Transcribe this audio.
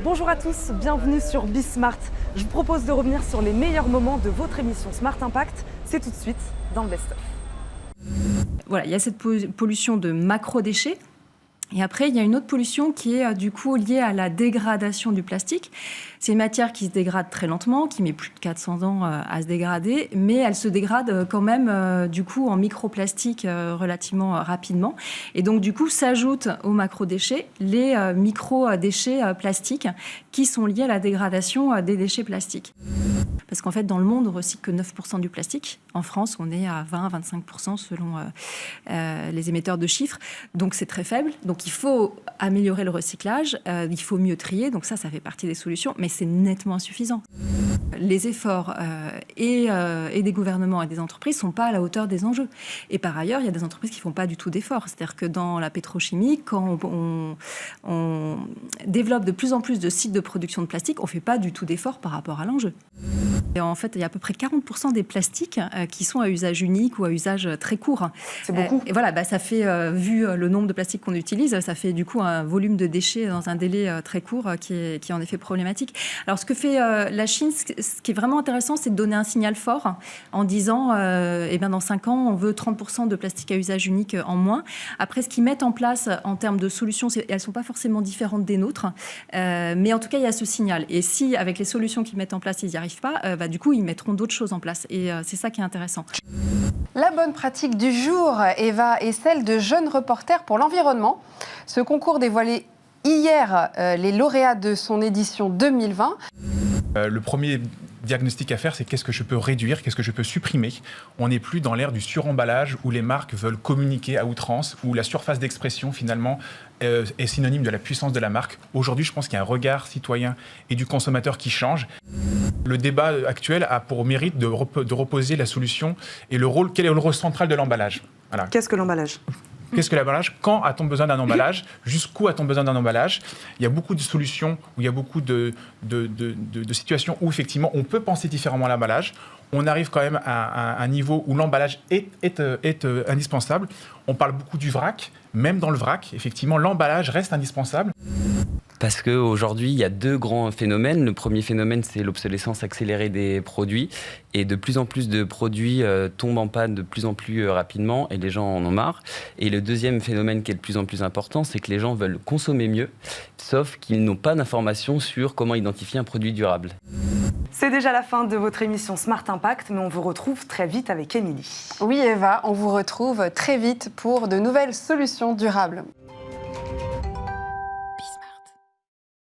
Bonjour à tous, bienvenue sur Bismart. Je vous propose de revenir sur les meilleurs moments de votre émission Smart Impact. C'est tout de suite dans le best-of. Voilà, il y a cette pollution de macro-déchets. Et après, il y a une autre pollution qui est du coup liée à la dégradation du plastique. C'est une matière qui se dégrade très lentement, qui met plus de 400 ans à se dégrader, mais elle se dégrade quand même du coup en microplastique relativement rapidement. Et donc du coup, s'ajoutent aux macro-déchets les micro-déchets plastiques qui sont liés à la dégradation des déchets plastiques. Parce qu'en fait, dans le monde, on recycle que 9% du plastique. En France, on est à 20-25% selon les émetteurs de chiffres. Donc, c'est très faible. Donc, il faut améliorer le recyclage. Il faut mieux trier. Donc, ça fait partie des solutions. Mais c'est nettement insuffisant. Les efforts et des gouvernements et des entreprises ne sont pas à la hauteur des enjeux. Et par ailleurs, il y a des entreprises qui ne font pas du tout d'efforts. C'est-à-dire que dans la pétrochimie, quand on développe de plus en plus de sites de production de plastique, on ne fait pas du tout d'efforts par rapport à l'enjeu. Et en fait, il y a à peu près 40% des plastiques qui sont à usage unique ou à usage très court. C'est beaucoup. Et voilà, ça fait, vu le nombre de plastiques qu'on utilise, ça fait du coup un volume de déchets dans un délai très court qui est en effet problématique. Alors, ce que fait la Chine, ce qui est vraiment intéressant, c'est de donner un signal fort en disant, dans 5 ans, on veut 30% de plastique à usage unique en moins. Après, ce qu'ils mettent en place en termes de solutions, elles ne sont pas forcément différentes des nôtres, mais en tout cas, il y a ce signal. Et si, avec les solutions qu'ils mettent en place, ils n'y arrivent pas, du coup, ils mettront d'autres choses en place. Et c'est ça qui est intéressant. La bonne pratique du jour, Eva, est celle de Jeunes Reporters pour l'Environnement. Ce concours dévoilait hier les lauréats de son édition 2020. Le premier diagnostic à faire, c'est qu'est-ce que je peux réduire, qu'est-ce que je peux supprimer. On n'est plus dans l'ère du suremballage où les marques veulent communiquer à outrance, où la surface d'expression, finalement, est synonyme de la puissance de la marque. Aujourd'hui, je pense qu'il y a un regard citoyen et du consommateur qui change. Le débat actuel a pour mérite de reposer la solution et le rôle. Quel est le rôle central de l'emballage ? Voilà. Qu'est-ce que l'emballage ? Qu'est-ce que l'emballage ? Quand a-t-on besoin d'un emballage ? Jusqu'où a-t-on besoin d'un emballage ? Il y a beaucoup de solutions, où il y a beaucoup de situations où effectivement on peut penser différemment à l'emballage. On arrive quand même à un niveau où l'emballage est indispensable. On parle beaucoup du vrac. Même dans le vrac, effectivement, l'emballage reste indispensable. Parce qu'aujourd'hui, il y a deux grands phénomènes. Le premier phénomène, c'est l'obsolescence accélérée des produits. Et de plus en plus de produits tombent en panne de plus en plus rapidement et les gens en ont marre. Et le deuxième phénomène qui est de plus en plus important, c'est que les gens veulent consommer mieux, sauf qu'ils n'ont pas d'informations sur comment identifier un produit durable. C'est déjà la fin de votre émission Smart Impact, mais on vous retrouve très vite avec Émilie. Oui, Eva, on vous retrouve très vite pour de nouvelles solutions durables.